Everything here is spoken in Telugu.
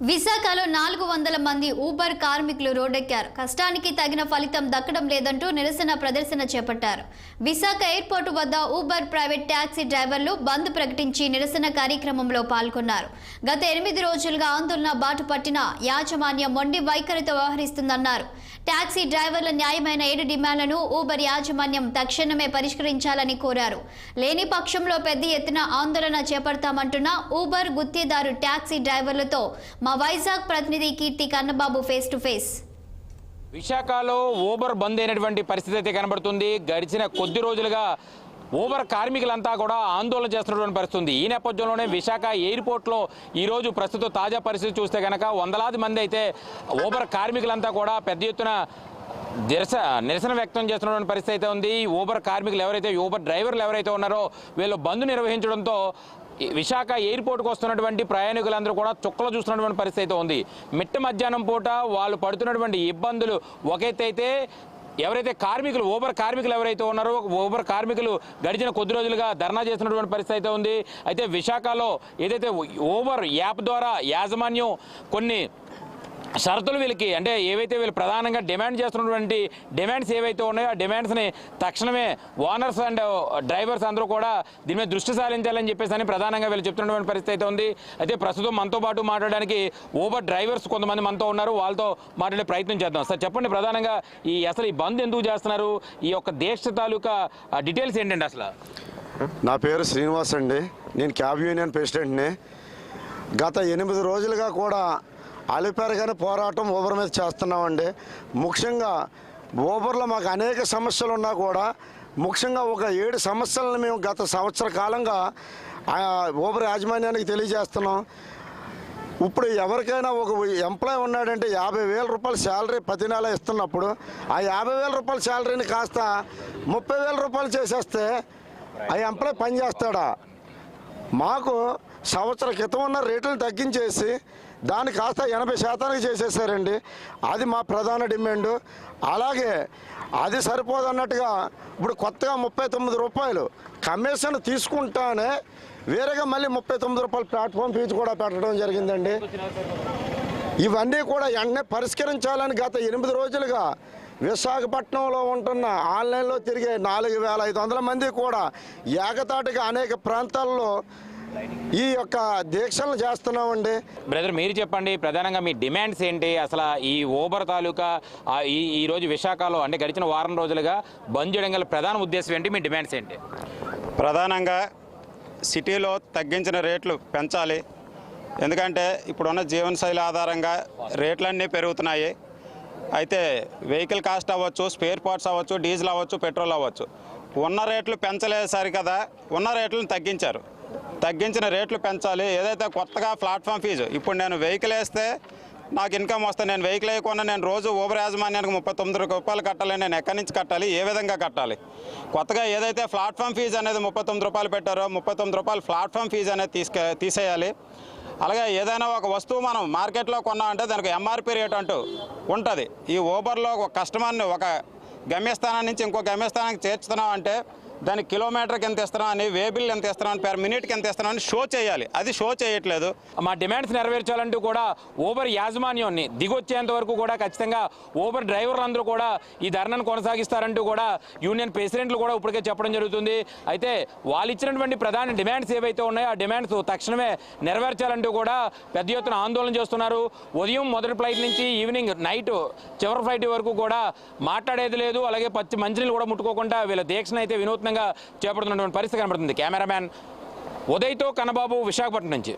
విశాఖలో 400 మంది ఊబర్ కార్మికులు రోడ్డెక్కారు. కష్టానికి తగిన ఫలితం దక్కడం లేదంటూ నిరసన ప్రదర్శన చేపట్టారు. విశాఖ ఎయిర్పోర్టు వద్ద ఊబర్ ప్రైవేట్ ట్యాక్సీ డ్రైవర్లు బంద్ ప్రకటించి నిరసన కార్యక్రమంలో పాల్గొన్నారు. గత 8 రోజులుగా ఆందోళన బాట పట్టిన యాజమాన్యం మొండి వైఖరితో వ్యవహరిస్తుందన్నారు. ట్యాక్సీ డ్రైవర్ల న్యాయమైన 7 డిమాండ్లను ఊబర్ యాజమాన్యం తక్షణమే పరిష్కరించాలని కోరారు. లేని పక్షంలో పెద్ద ఎత్తున ఆందోళన చేపడతామంటున్న ఊబర్ గుత్తేదారు ట్యాక్సీ డ్రైవర్లతో మా వైజాగ్ ప్రతినిధి కీర్తి కన్నబాబు ఫేస్ టు ఫేస్. విశాఖలో ఊబర్ బంద్ అయినటువంటి పరిస్థితి అయితే కనబడుతుంది. గడిచిన కొద్ది రోజులుగా ఊబర్ కార్మికులంతా కూడా ఆందోళన చేస్తున్నటువంటి పరిస్థితి. ఈ నేపథ్యంలోనే విశాఖ ఎయిర్పోర్ట్లో ఈరోజు ప్రస్తుత తాజా పరిస్థితి చూస్తే కనుక వందలాది మంది అయితే ఊబర్ కార్మికులంతా కూడా పెద్ద ఎత్తున నిరసన వ్యక్తం చేస్తున్నటువంటి పరిస్థితి అయితే ఉంది. ఊబర్ కార్మికులు ఎవరైతే ఊబర్ డ్రైవర్లు ఎవరైతే ఉన్నారో వీళ్ళు బంద్ నిర్వహించడంతో విశాఖ ఎయిర్పోర్ట్కి వస్తున్నటువంటి ప్రయాణికులందరూ కూడా చుక్కలు చూస్తున్నటువంటి పరిస్థితి అయితే ఉంది. మిట్ట మధ్యాహ్నం పూట వాళ్ళు పడుతున్నటువంటి ఇబ్బందులు ఒక ఎత్తు అయితే, ఎవరైతే కార్మికులు ఊబర్ కార్మికులు ఎవరైతే ఉన్నారో ఊబర్ కార్మికులు గడిచిన కొద్ది రోజులుగా ధర్నా చేస్తున్నటువంటి పరిస్థితి అయితే ఉంది. అయితే విశాఖలో ఏదైతే ఊబర్ యాప్ ద్వారా యాజమాన్యం కొన్ని షరతులు వీళ్ళకి అంటే ఏవైతే వీళ్ళు ప్రధానంగా డిమాండ్ చేస్తున్నటువంటి డిమాండ్స్ ఏవైతే ఉన్నాయో ఆ డిమాండ్స్ని తక్షణమే ఓనర్స్ అండ్ డ్రైవర్స్ అందరూ కూడా దీని మీద దృష్టి సారించాలని చెప్పేసి ప్రధానంగా వీళ్ళు చెప్తున్నటువంటి పరిస్థితి అయితే ఉంది. అయితే ప్రస్తుతం మనతో పాటు మాట్లాడడానికి ఊబర్ డ్రైవర్స్ కొంతమంది మనతో ఉన్నారు. వాళ్ళతో మాట్లాడే ప్రయత్నం చేద్దాం. సార్ చెప్పండి, ప్రధానంగా అసలు ఈ బంద్ ఎందుకు చేస్తున్నారు? ఈ యొక్క దేశ తాలూకా డీటెయిల్స్ ఏంటండి అసలు? నా పేరు శ్రీనివాస్ అండి. నేను క్యాబ్ యూనియన్ ప్రెసిడెంట్ని. గత 8 రోజులుగా కూడా అలిపెరగని పోరాటం ఊబర్ మీద చేస్తున్నామండి. ముఖ్యంగా ఊబర్లో మాకు అనేక సమస్యలు ఉన్నా కూడా ముఖ్యంగా ఒక 7 సమస్యలను మేము గత సంవత్సర కాలంగా ఊబర్ యాజమాన్యానికి తెలియజేస్తున్నాం. ఇప్పుడు ఎవరికైనా ఒక ఎంప్లాయ్ ఉన్నాడంటే 50,000 రూపాయల శాలరీ ప్రతి నెల ఇస్తున్నప్పుడు ఆ 50,000 రూపాయల శాలరీని కాస్త 30,000 రూపాయలు చేసేస్తే ఆ ఎంప్లాయ్ పనిచేస్తాడా? మాకు సంవత్సరం క్రితం ఉన్న రేట్లను తగ్గించేసి దాన్ని కాస్త 80% చేసేసారండి. అది మా ప్రధాన డిమాండు. అలాగే అది సరిపోదన్నట్టుగా ఇప్పుడు కొత్తగా 39 రూపాయలు కమిషన్ తీసుకుంటానే వేరేగా మళ్ళీ 39 రూపాయలు ప్లాట్ఫామ్ ఫీజు కూడా పెట్టడం జరిగిందండి. ఇవన్నీ కూడా వెంటనే పరిష్కరించాలని గత 8 రోజులుగా విశాఖపట్నంలో ఉంటున్న ఆన్లైన్లో తిరిగే 4,500 మంది కూడా ఏకతాటిగా అనేక ప్రాంతాల్లో ఈ యొక్క దీక్షలు చేస్తున్నామండి. బ్రదర్, మీరు చెప్పండి, ప్రధానంగా మీ డిమాండ్స్ ఏంటి? అసలు ఈ ఊబర్ తాలూకా ఈరోజు విశాఖలో అంటే గడిచిన వారం రోజులుగా బంద్ చేయడం గల ప్రధాన ఉద్దేశం ఏంటి? మీ డిమాండ్స్ ఏంటి? ప్రధానంగా సిటీలో తగ్గించిన రేట్లు పెంచాలి. ఎందుకంటే ఇప్పుడున్న జీవనశైలి ఆధారంగా రేట్లన్నీ పెరుగుతున్నాయి. అయితే వెహికల్ కాస్ట్ అవ్వచ్చు, స్పేర్ పార్ట్స్ అవ్వచ్చు, డీజిల్ అవ్వచ్చు, పెట్రోల్ అవ్వచ్చు, ఉన్న రేట్లు పెంచలేదు సరికదా, ఉన్న రేట్లను తగ్గించారు. తగ్గించిన రేట్లు పెంచాలి. ఏదైతే కొత్తగా ప్లాట్ఫామ్ ఫీజు, ఇప్పుడు నేను వెహికల్ వేస్తే నాకు ఇన్కమ్ వస్తుంది. నేను వెహికల్ వేయకుండా నేను రోజు ఊబర్ యాజమాన్యానికి 39 రూపాయలు కట్టాలి. నేను ఎక్కడి నుంచి కట్టాలి? ఏ విధంగా కట్టాలి? కొత్తగా ఏదైతే ప్లాట్ఫామ్ ఫీజు అనేది 39 రూపాయలు పెట్టారో 39 రూపాయలు ప్లాట్ఫామ్ ఫీజు అనేది తీసేయాలి. అలాగే ఏదైనా ఒక వస్తువు మనం మార్కెట్లో కొన్నామంటే దానికి ఎంఆర్పి రేట్ అంటూ ఉంటుంది. ఈ ఊబర్లో ఒక కస్టమర్ని ఒక గమ్యస్థానం నుంచి ఇంకో గమ్యస్థానానికి చేర్చుతున్నాం అంటే దానికి కిలోమీటర్కి ఎంత ఇస్తున్నాం అని, వే బిల్ ఎంత ఇస్తున్నాం, పెర్ మినిట్కి ఎంత ఇస్తున్నాం అని షో చేయాలి. అది షో చేయట్లేదు. మా డిమాండ్స్ నెరవేర్చాలంటూ కూడా ఊబర్ యాజమాన్యాన్ని దిగొచ్చేంత వరకు కూడా ఖచ్చితంగా ఊబర్ డ్రైవర్లందరూ కూడా ఈ ధర్నాను కొనసాగిస్తారంటూ కూడా యూనియన్ ప్రెసిడెంట్లు కూడా ఇప్పటికే చెప్పడం జరుగుతుంది. అయితే వాళ్ళు ఇచ్చినటువంటి ప్రధాన డిమాండ్స్ ఏవైతే ఉన్నాయో ఆ డిమాండ్స్ తక్షణమే నెరవేర్చాలంటూ కూడా పెద్ద ఎత్తున ఆందోళన చేస్తున్నారు. ఉదయం మొదటి ఫ్లైట్ నుంచి ఈవినింగ్ నైట్ చివరి ఫ్లైట్ వరకు కూడా మాట్లాడేది లేదు. అలాగే మంచినీళ్ళు కూడా ముట్టుకోకుండా వీళ్ళ దీక్షను అయితే వినూత్నంగా చేపడుతున్నటువంటి పరిస్థితి కనబడుతుంది. కెమెరామ్యాన్ ఉదయ్తో కన్నబాబు, విశాఖపట్నం నుంచి.